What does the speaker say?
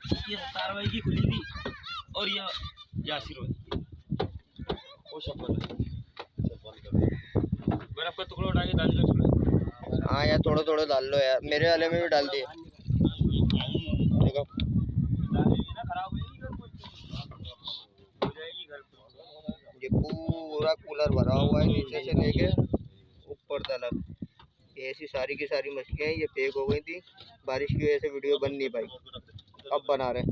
ये सत्तार भाई की खुली थी और ये यासिर भाई वो शब्बल बर्फ का टुकड़ा उठा के डाल दो उसमें। हाँ यार थोड़ा थोड़ा डाल लो यार, मेरे वाले में भी डाल दिए। देखो खराब हो जाएगी घर पे। ये पूरा कूलर भरा हुआ है नीचे से लेके ऊपर तक। ये ऐसी सारी की सारी मछलियाँ ये पैक हो गई थी, बारिश की वजह से वीडियो बन नहीं पाई, अब बना रहे हैं।